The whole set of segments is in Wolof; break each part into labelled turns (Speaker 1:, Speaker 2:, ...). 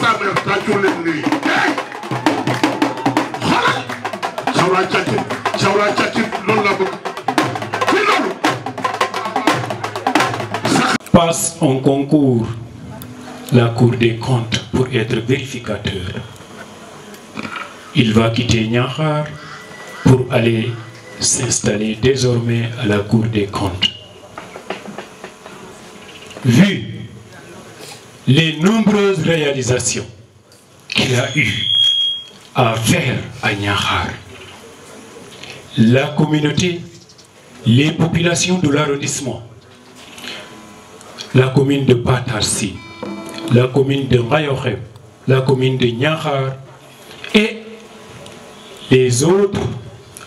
Speaker 1: sa mère tàccu leen lii xoolal Jawra Càccit loolu la bëgg ci loolu
Speaker 2: passe en concours la Cour des comptes pour être vérificateur. Il va quitter Niakhar pour aller s'installer désormais à la Cour des comptes. Vu les nombreuses réalisations qu'il a eu à faire à Niakhar, la communauté, les populations de l'arrondissement, la commune de Patarsi, la commune de Ngayokhem, la commune de Niakhar et les autres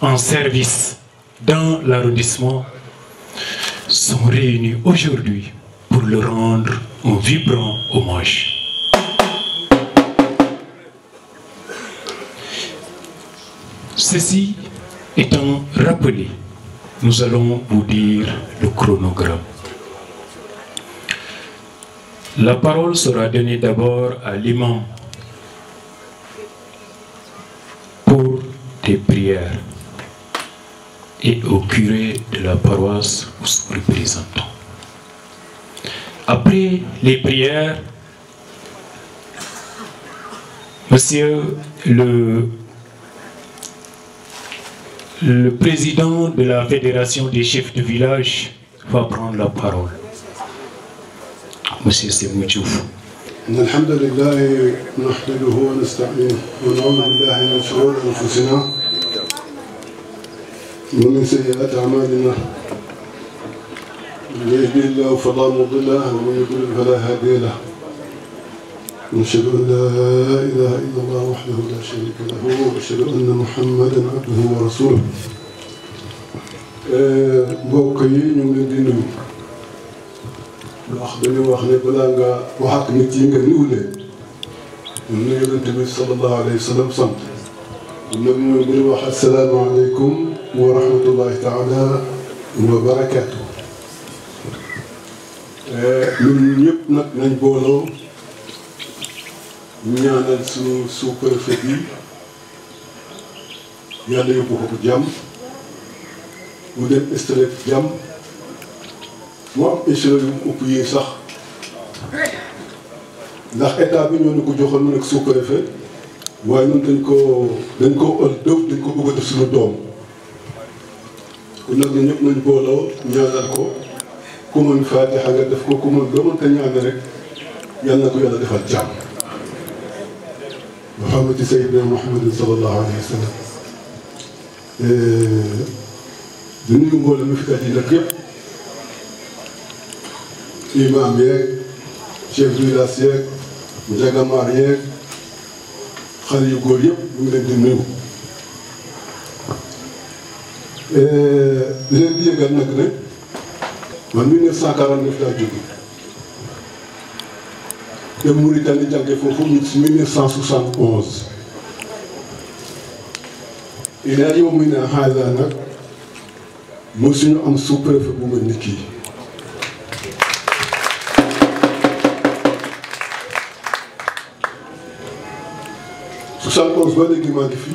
Speaker 2: en service dans l'arrondissement sont réunis aujourd'hui pour le rendre un vibrant hommage. Ceci étant rappelé, nous allons vous dire le chronogramme. La parole sera donnée d'abord à l'imam pour des prières et au curé de la paroisse ou son représentant. Après les prières, monsieur le président de la Fédération des chefs de village va prendre la parole. Monsieur Semou Diouf.
Speaker 3: الحمد لله نحمده ونستعينه ونعوذ بالله من شرور انفسنا ومن سيئات اعمالنا من يهده الله فلا مضل له ومن يضلل فلا هادي له نشهد ان لا اله الا الله وحده لا شريك له واشهد ان محمدا عبده ورسوله mbokk yi ñu ngi leen di nuyu wax dañu wax ne balaa nga wax ak nit yi nga nuyu leen ñu ne yonent bi sallallahu alayhi wa sallam sant nag ñu ngi wax assalaamu aleykum wa rahmatullahi taala wa barakaatu ñun ñëpp nag nañ booloo ñaanal suñu sous-préfet bi yàlla yóbbu ko ko jàmm mu dem installé jàmm mu am échelon yu mu ëpp yi sax ndax état bi ñoo ñu ko joxoon mu nekk sous-préfet waaye ñun dañ ko dañ ko bëgg a def suñu doom kon nag ñun ñëpp nañ booloo ñaanal ko ku mën Faatiha nga def ko ku mën doomante ñaan rek yal na ko yàlla defal jàmm Muhammad Sayyidina Muhammadin sallallahu alayhi wa sallam di nuyu mbooloo mi fi kat yi nag yëpp imam yeeg chef de village yeeg njagamaar yeeg xale yu góor yëpp ñu ngi leen di nuyu di leen di yëgal nag ne man 1949 laa jóge te Mauritanie jànge foofu si 1971 ilaa yawmina haazaa nag mosuñu am sous-préfet bu mel ni kii ba léegi maa ngi fi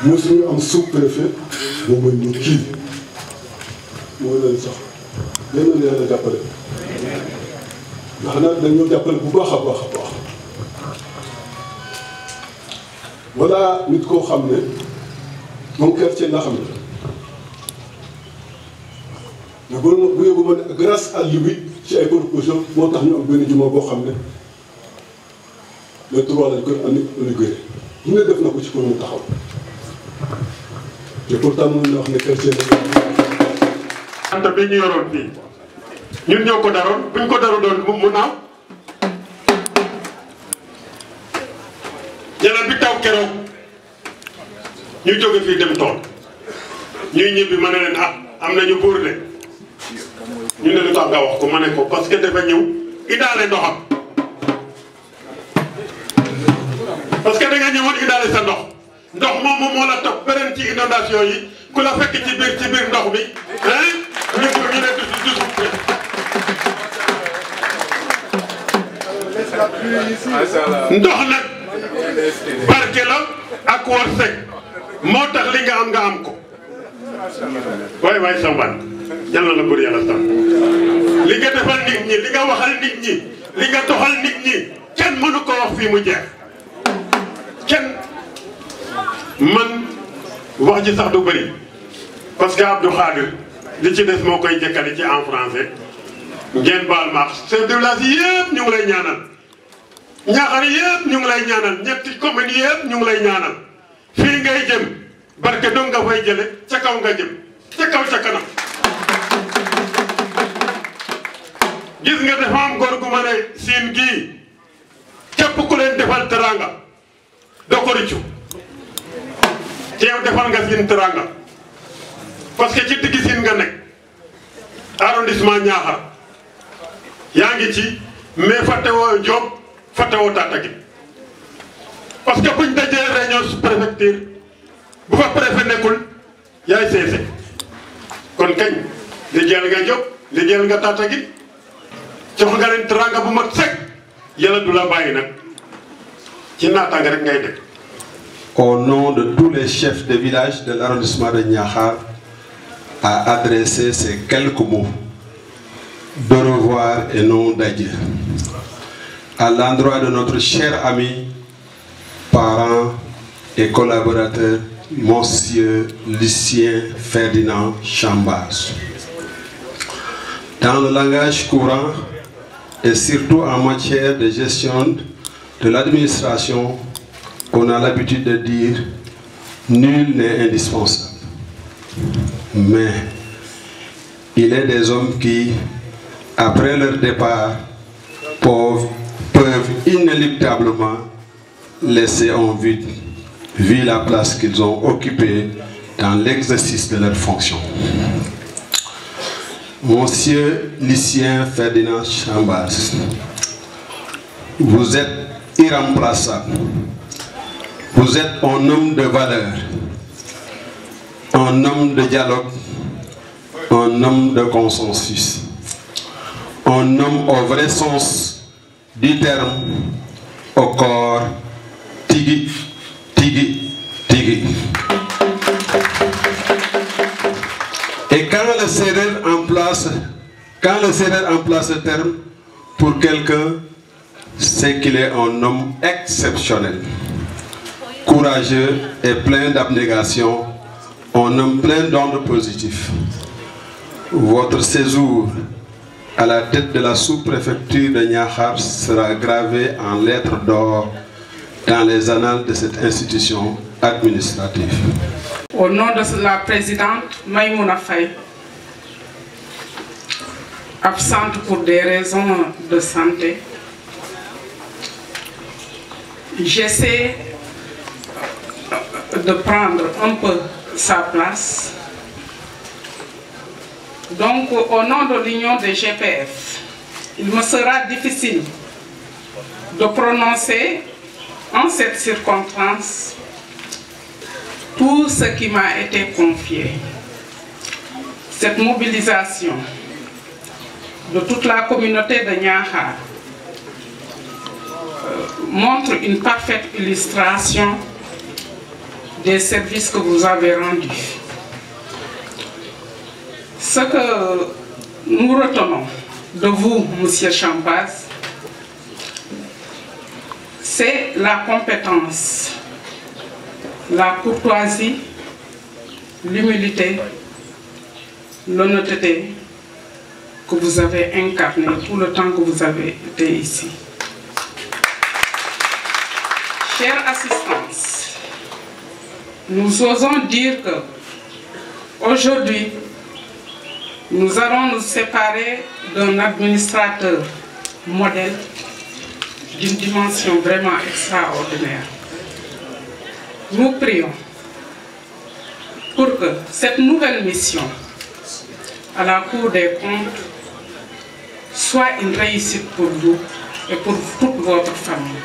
Speaker 3: mosuñu am sous-préfet bu mel ni kii moo leen sax yal na yàlla jàppale ndax nag dañoo jàppale bu baax a baax a baax walla nit koo xam ne moom quartier la xam ne bu yóbbu ma ne grâce à lui ci ay proposition moo tax ñu am benn jumaa boo xam ne le 3 lañ koy inauguré ñu ne def na ko ci pour mu taxaw te pourtant mën na wax ne quartier la.
Speaker 1: anta bi ñu yoroon fii ñun ñoo ko daroon buñ ko daru doon mu naaw jëla bi taw keroog ñu jóge fii dem tool ñuy ñibbi ma ne leen am nañu buur de ñu ne lu tax nga wax ko ma ne ko parce que dafa ñëw indaale ndoxam parce que da nga ñëwoon indaale sa ndox moom moo la topp beneen ci inondation yi ku la fekk ci biir ndox bi ñu ne ndox nag barke la ak wërsëg moo tax li nga am ko waay waay Sambane yal na la bëri yàlla sax li nga defal nit ñi li nga waxal nit ñi li nga doxal nit ñi kenn mënu ko wax fii mu jeex kenn man wax ji sax du bëri parce que Abdou Khadir li ci des moo koy jëkkali ci en français ngeen baal ma chef de village yëpp ñu ngi lay ñaanal Ñaaxar yëpp ñu ngi lay ñaanal ñetti communes yëpp ñu ngi lay ñaanal fii ngay jëm barke dong nga fay jële ca kaw nga jëm ca kaw ca kanam gis nga dafa am góor gu ma ne siin gii képp ku leen defal teranga doo ko rëccu te yow defal nga siin teranga parce que ci digg siin nga nekk arrondissement Ñaaxar yaa ngi ci mais fàttewoo Diop fàttewoo Tataguine parce que buñ dajee réunion préfecture bu fa préfet nekkul yaay seese kon kañ liggéeyal nga Diop liggéeyal nga Tataguine jox nga leen teranga bu mat sëkk yàlla du la bàyyi nag ci naataanga rek ngay def.
Speaker 4: Au nom de tous les chefs de village de l'arrondissement de Niakhar, à adresser ces quelques mots de revoir et non d'adieu à l'endroit de notre cher ami, parent et collaborateur, Monsieur Lucien Ferdinand Chambaz. Dans le langage courant et surtout en matière de gestion de l'administration, on a l'habitude de dire nul n'est indispensable. Mais il est des hommes qui, après leur départ, peuvent inéluctablement laisser en vide, vu la place qu'ils ont occupée dans l'exercice de leurs fonctions. Monsieur Lucien Ferdinand Chambaz, vous êtes irremplaçable. Vous êtes un homme de valeur, un homme de dialogue, un homme de consensus, un homme au vrai sens du terme, au corps tigui, tigui, tigui. Et quand le Sérère emplace ce terme pour quelqu'un, c'est qu'il est un homme exceptionnel, courageux et plein d'abnégation, un homme plein d'ondes positifs. Votre séjour à la tête de la sous-préfecture de Niakhar sera gravé en lettres d'or dans les annales de cette institution administrative.
Speaker 5: Au nom de la présidente Maïmouna Faye, absente pour des raisons de santé, j'essaie de prendre un peu sa place. Donc, au nom de l'Union des GPF, il me sera difficile de prononcer en cette circonstance tout ce qui m'a été confié. Cette mobilisation de toute la communauté de Niakhar montre une parfaite illustration des services que vous avez rendus. Ce que nous retenons de vous, Monsieur Chambaz, c'est la compétence, la courtoisie, l'humilité, l'honnêteté que vous avez incarné tout le temps que vous avez été ici. Chère assistance, nous osons dire que aujourd'hui, nous allons nous séparer d'un administrateur modèle d'une dimension vraiment extraordinaire. Nous prions pour que cette nouvelle mission à la Cour des comptes soit une réussite pour vous et pour toute votre famille.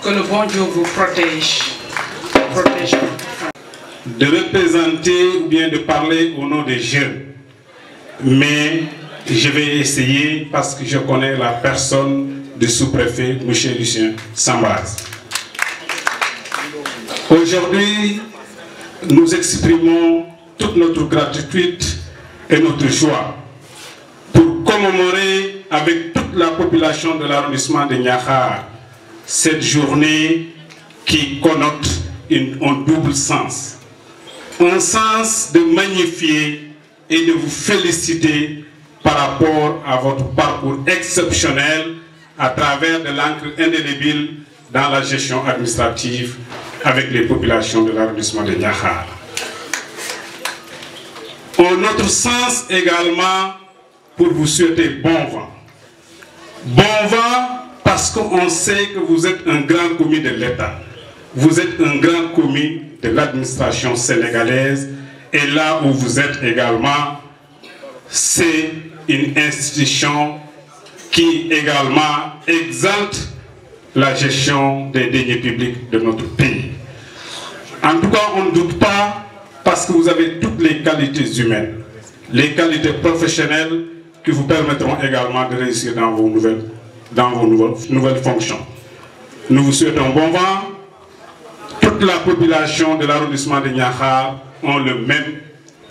Speaker 5: Que le bon Dieu vous protège votre famille.
Speaker 6: De représenter ou bien de parler au nom des jeunes. Mais je vais essayer parce que je connais la personne du sous-préfet, M. Lucien Sambaz. Aujourd'hui, nous exprimons toute notre gratitude et notre joie pour commémorer avec toute la population de l'arrondissement de Niakhar cette journée qui connote un double sens. Un sens de magnifier et de vous féliciter par rapport à votre parcours exceptionnel à travers de l'encre indélébile dans la gestion administrative avec les populations de l'arrondissement de Niakhar. Un autre sens également pour vous souhaiter bon vent. Bon vent parce qu'on sait que vous êtes un grand commis de l'État. Vous êtes un grand commis de l'administration sénégalaise et là où vous êtes également, c'est une institution qui également exalte la gestion des deniers publics de notre pays. En tout cas, on ne doute pas parce que vous avez toutes les qualités humaines, les qualités professionnelles qui vous permettront également de réussir dans vos nouvelles fonctions. Nous vous souhaitons bon vent. Toute la population de l'arrondissement de Niakhar ont le même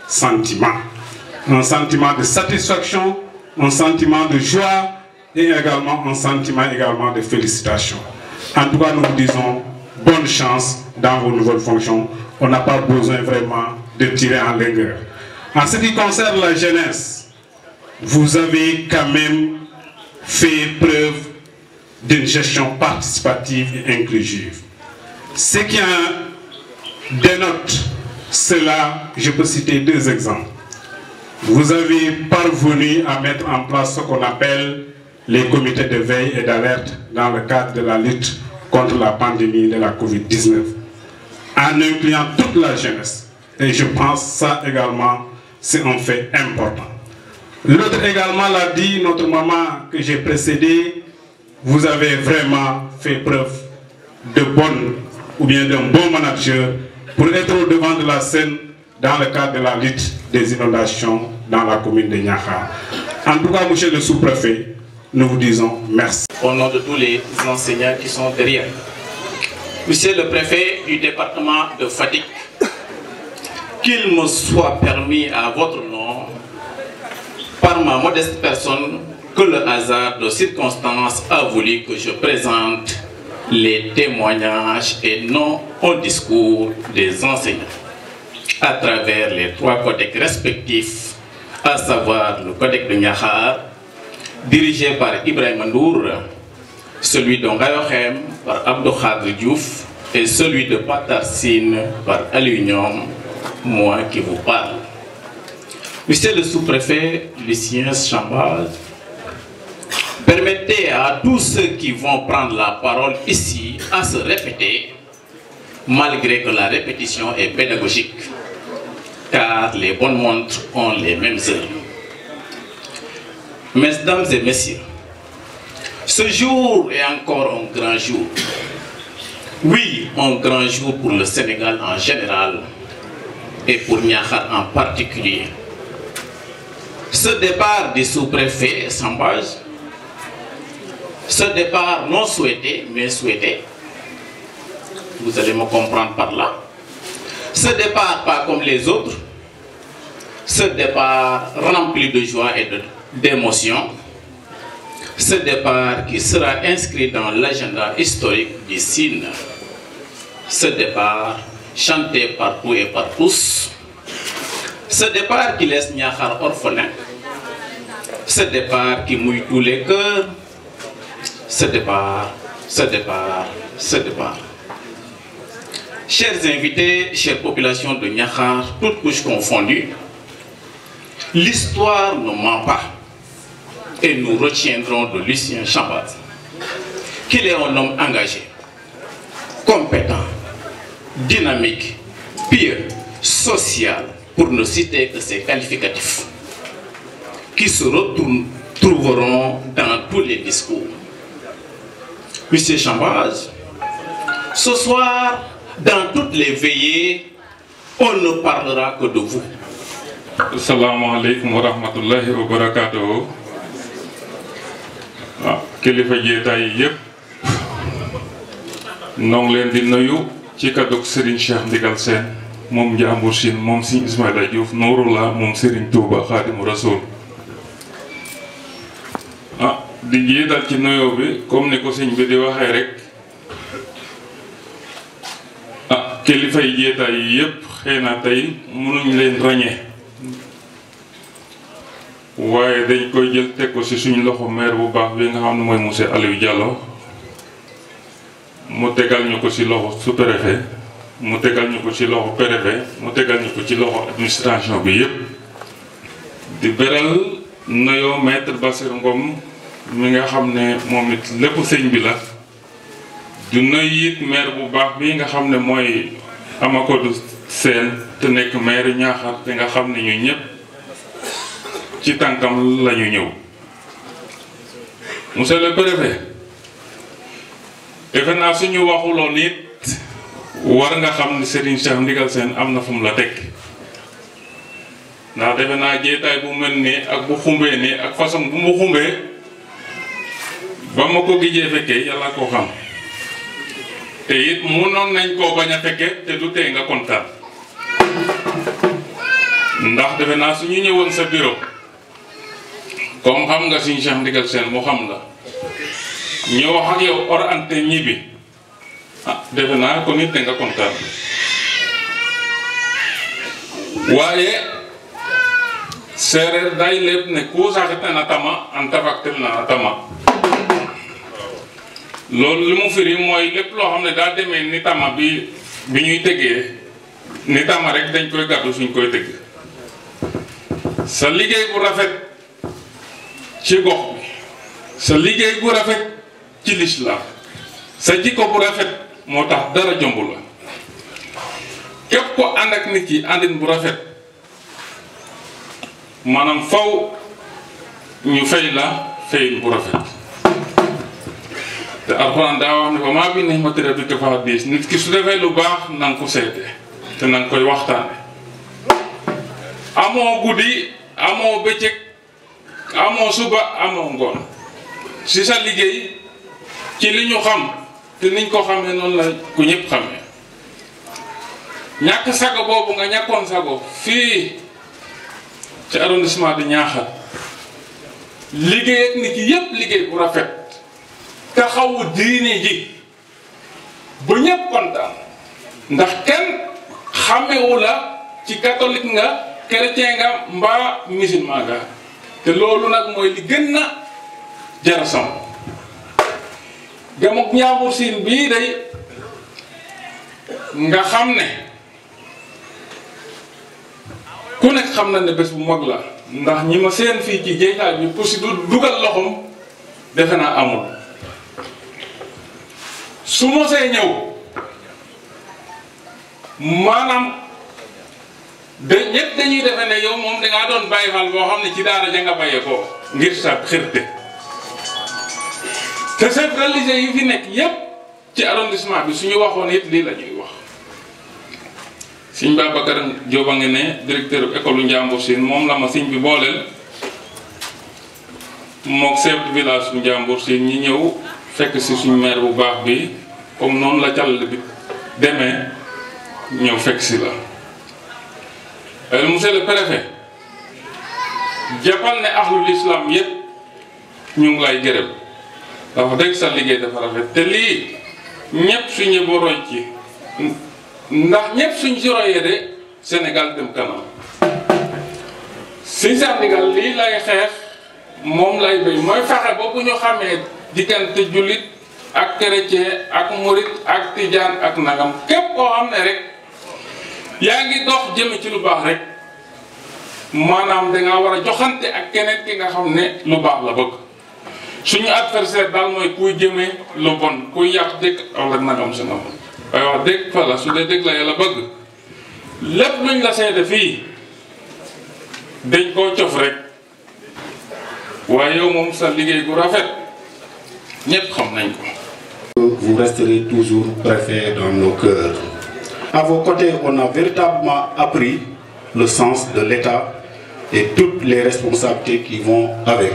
Speaker 6: sentiment. Un sentiment de satisfaction, un sentiment de joie et également un sentiment de félicitations. En tout cas, nous vous disons bonne chance dans vos nouvelles fonctions. On n'a pas besoin vraiment de tirer en longueur. En ce qui concerne la jeunesse, vous avez quand même fait preuve d'une gestion participative et inclusive. Ce qui dénote cela, je peux citer deux exemples. Vous avez parvenu à mettre en place ce qu'on appelle les comités de veille et d'alerte dans le cadre de la lutte contre la pandémie de la Covid-19, en incluant toute la jeunesse. Et je pense que ça également, c'est un fait important. L'autre également l'a dit, notre maman que j'ai précédée, vous avez vraiment fait preuve de d'un bon manager pour être au devant de la scène dans le cadre de la lutte des inondations dans la commune de Niakhar. En tout cas, monsieur le sous-préfet, nous vous disons merci.
Speaker 7: Au nom de tous les enseignants qui sont derrière. Monsieur le préfet du département de Fatick, qu'il me soit permis à votre nom, par ma modeste personne, que le hasard de circonstances a voulu que je présente les témoignages et non au discours des enseignants à travers les trois codecs respectifs, à savoir le codec de Niakhar, dirigé par Ibrahim Ndour, celui de Ngayokhem par Abdou Khadr Diouf et celui de Patarsine par Alunium, moi qui vous parle. Monsieur le sous-préfet Lucien Sambaz, permettez à tous ceux qui vont prendre la parole ici à se répéter, malgré que la répétition est pédagogique, car les bonnes montres ont les mêmes heures. Mesdames et messieurs, ce jour est encore un grand jour. Oui, un grand jour pour le Sénégal en général et pour Niakhar en particulier. Ce départ du sous-préfet Sambaz, ce départ non souhaité, mais souhaité, vous allez me comprendre par là. Ce départ pas comme les autres, ce départ rempli de joie et d'émotion, ce départ qui sera inscrit dans l'agenda historique du Sine, ce départ chanté partout et par tous, ce départ qui laisse Niakhar orphelin, ce départ qui mouille tous les cœurs, ce départ. Chers invités, chères populations de Niakhar, toutes couches confondues, l'histoire ne ment pas et nous retiendrons de Lucien Sambaz qu'il est un homme engagé, compétent, dynamique, pieux, social, pour ne citer que ses qualificatifs, qui se retrouveront dans tous les discours. Monsieur Sambaz, ce soir, dans toutes les veillées, on ne parlera que de vous.
Speaker 8: Assalamu alaikum wa rahmatullahi wa barakatuh. kilifa jeetaay yi yëpp noo ngi leen di nuyu ci kàddug Serigne Cheikh Ndigal Sène moom Njàmbur Sine moom Serigne Ismaïla Diouf Nourullah moom Serigne Touba Khadimu Rasoul di jiital ci nuyoo bi comme ni ko sëñ bi di waxee rek kilifa yi jeetaay yi yëpp xëy na tey mënuñ leen ràññee waaye dañ koy jël teg ko ci suñu loxo maire bu baax bi nga xam ne mooy monsieur Aliou Diallo mu tegal ñu ko ci loxo sous-préfet mu tegal ñu ko ci loxo préfet mu tegal ñu ko ci loxo administration bi yëpp di beral nuyoo maître Bassir Ngom mi nga xam ne moom it lépp sëñ bi la du nuyu it maire bu baax bi nga xam ne mooy Amakodou Sène te nekk maire Niakhar te nga xam ne ñu ñëpp ci tànkam la ñu ñëw monsieur le préfet defe naa suñu waxuloon it war nga xam ne Serigne Cheikh Ndigal Sène am na fu mu la teg ndax defe naa jeetaay bu mel nii ak bu xumbee nii ak façon bu mu xumbee ba ma ko gijee fekkee yàlla ko xam te it mënoon nañ koo bañ a fekke te du tee nga kontaan ndax defe naa suñu ñëwoon sa bureau comme xam nga suñu Cheikh Ndigal Sène mu xam la ñu wax ak yow orienté ñibbi defe naa ko nit te nga kontaan waaye séeréer day lépp ne ku saxite na tama an tafaktel na tama loolu li mu firi mooy lépp loo xam ne daa demee ni tama bi ñuy tëggee ni tama rek dañ koy gàddu suñ koy tëgg sa liggéey bu rafet ci gox bi sa liggéey bu rafet ci lislaam sa jikko bu rafet moo tax dara jomb la képp ko ànd ak nit yi àndin bu rafet maanaam faw ñu fay la fayin bu rafet te alxuraan daa wax ne ko maa bi ni'mati rabbika fa haddis nit ki su defee lu baax na nga ko seete te na nga koy waxtaane amoo guddi amoo bëccëg amoo suba amoo ngoon si sa liggéey ci li ñu xam te niñ ko xamee noonu la ku ñëpp xamee ñàkk sago boobu nga ñàkkoon sago fii ci arrondissement de Niakhar liggéey ak nit yëpp liggéey bu rafet taxawu diine ji ba ñëpp kontaan ndax kenn xamewu la ci catholique nga chrétien nga mbaa musulman nga te loolu nag mooy li gën na jarasam gamuk Njàmbur Sine bii day nga xam ne ku nekk xam na ne bés bu mag la ndax ñi ma seen fii ci jeexaay bi pour si du dugal loxoom defe naa amul su ma see ñëw maanaam ñett dañuy defe ne yow moom dangaa doon bàyyi fal boo xam ne ci daara ja nga bàyyee ko ngir sa xirte te chef religieux yi fi nekk yépp ci arrondissement bi suñu waxoon it lii la ñuy wax sëñ Babacar Diop a ngi ne directeur école Njàmbur Sine moom la ma sëñ bi booleel mook chef de village su Njàmbur Sine ñi ñëw fekk si suñu maire bu baax bi comme noonu la càll bi demee ñëw fekk si la monsieur le préfet jàppal ne ahlul islam yépp ñu ngi lay gërëm dafa dégg sa liggéey dafa rafet te lii ñëpp suñu ba roy ci ndax ñëpp suñ ci royee de Sénégal dem kanam suñ Sénégal lii lay xeex moom lay béy mooy fexe ba bu ñu xamee diggante jullit ak chrétien ak murit ak tijaan ak nagam képp koo xam ne rek yaa ngi dox jëme ci lu baax rek maanaam dangaa war a joxante ak keneen ki nga xam ne lu baax la bëgg suñu adversaire daal mooy kuy jëme lu bon kuy yàq dëkk wala nagam si nagam waaye wax dëgg fa la su dee dëgg la yàlla bëgg lépp luñ la seede fii dañ koo cof rek waaye yow moom sa liggéey gu rafet ñëpp xam nañ ko.
Speaker 9: Vous resterez toujours préfet dans nos cœurs. À vos côtés, on a véritablement appris le sens de l'État et toutes les responsabilités qui vont avec.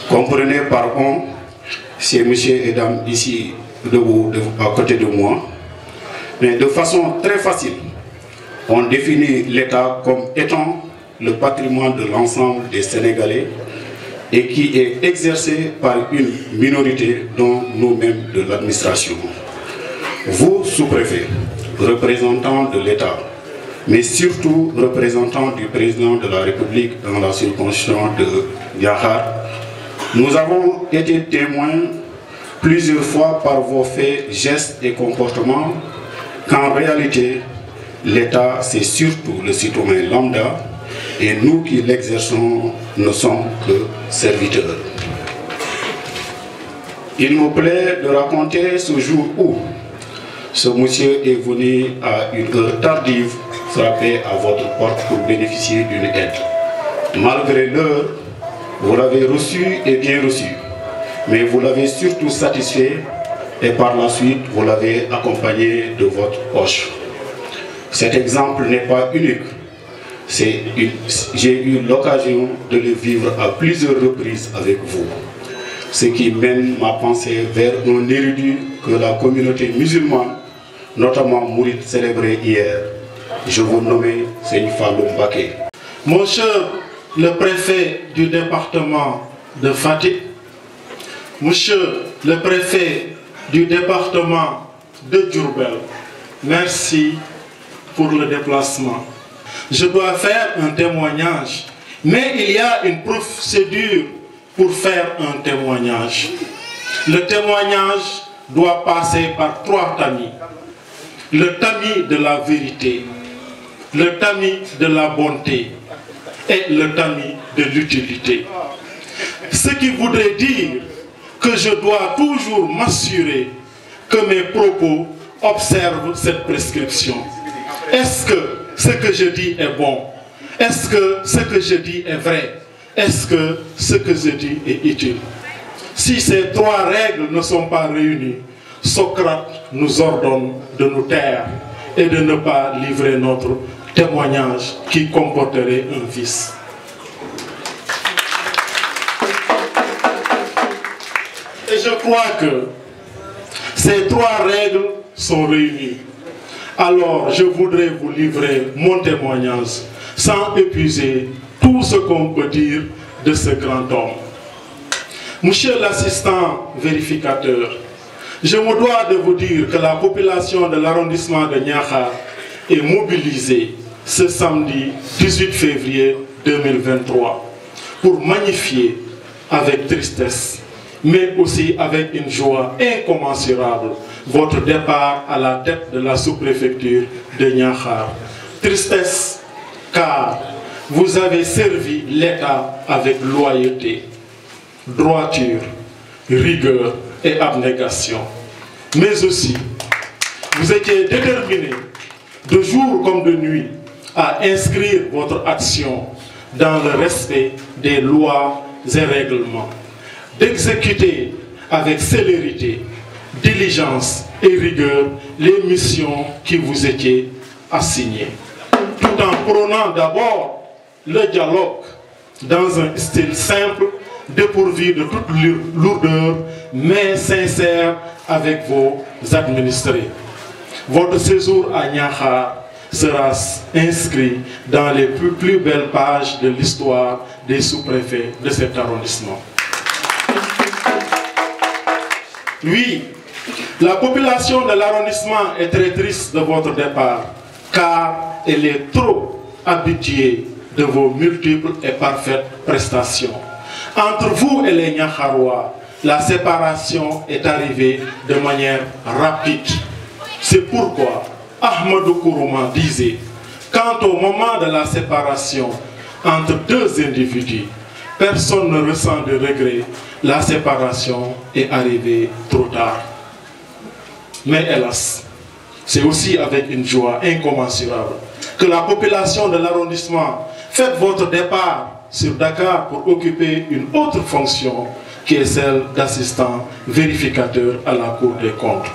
Speaker 9: Comprenez par on ces messieurs et dames ici debout à côté de moi. Mais de façon très facile, on définit l'État comme étant le patrimoine de l'ensemble des Sénégalais et qui est exercé par une minorité, dont nous-mêmes de l'administration. Vous, sous-préfet, représentants de l'État, mais surtout représentants du président de la République dans la circonscription de Niakhar, nous avons été témoins plusieurs fois par vos faits, gestes et comportements qu'en réalité, l'État, c'est surtout le citoyen lambda et nous qui l'exerçons ne sommes que serviteurs. Il me plaît de raconter ce jour où ce monsieur est venu à une heure tardive frapper à votre porte pour bénéficier d'une aide. Malgré l'heure, vous l'avez reçu et bien reçu, mais vous l'avez surtout satisfait et par la suite, vous l'avez accompagné de votre poche. Cet exemple n'est pas unique. J'ai eu l'occasion de le vivre à plusieurs reprises avec vous. Ce qui mène ma pensée vers un érudit que la communauté musulmane, notamment Mouride, célébrait hier. Je vous nomme Seigne Fallou Mbacké.
Speaker 10: Monsieur le préfet du département de Fatick, monsieur le préfet du département de Diourbel, merci pour le déplacement. Je dois faire un témoignage, mais il y a une procédure pour faire un témoignage. Le témoignage doit passer par 3 tamis. Le tamis de la vérité, le tamis de la bonté et le tamis de l'utilité. Ce qui voudrait dire que je dois toujours m'assurer que mes propos observent cette prescription. Est-ce que ce que je dis est bon? Est-ce que ce que je dis est vrai? Est-ce que ce que je dis est utile? Si ces 3 règles ne sont pas réunies, Socrate nous ordonne de nous taire et de ne pas livrer notre témoignage qui comporterait un vice. Et je crois que ces 3 règles sont réunies. Alors je voudrais vous livrer mon témoignage sans épuiser tout ce qu'on peut dire de ce grand homme. Monsieur l'assistant vérificateur, je me dois de vous dire que la population de l'arrondissement de Niakhar est mobilisée ce samedi 18 février 2023 pour magnifier avec tristesse, mais aussi avec une joie incommensurable, votre départ à la tête de la sous-préfecture de Niakhar. Tristesse, car vous avez servi l'État avec loyauté, droiture, rigueur et abnégation. Mais aussi, vous étiez déterminé, de jour comme de nuit, à inscrire votre action dans le respect des lois et règlements, d'exécuter avec célérité, diligence et rigueur les missions qui vous étaient assignées, tout en prônant d'abord le dialogue dans un style simple, dépourvu de toute lourdeur, mais sincère avec vos administrés. Votre séjour à Niakhar sera inscrit dans les plus belles pages de l'histoire des sous-préfets de cet arrondissement. Oui, la population de l'arrondissement est très triste de votre départ, car elle est trop habituée de vos multiples et parfaites prestations. Entre vous et les Niakharois, la séparation est arrivée de manière rapide. C'est pourquoi Ahmadou Kourouma disait, quant au moment de la séparation entre 2 individus, personne ne ressent de regret, la séparation est arrivée trop tard. Mais hélas, c'est aussi avec une joie incommensurable que la population de l'arrondissement fait votre départ sur Dakar pour occuper une autre fonction qui est celle d'assistant vérificateur à la Cour des comptes.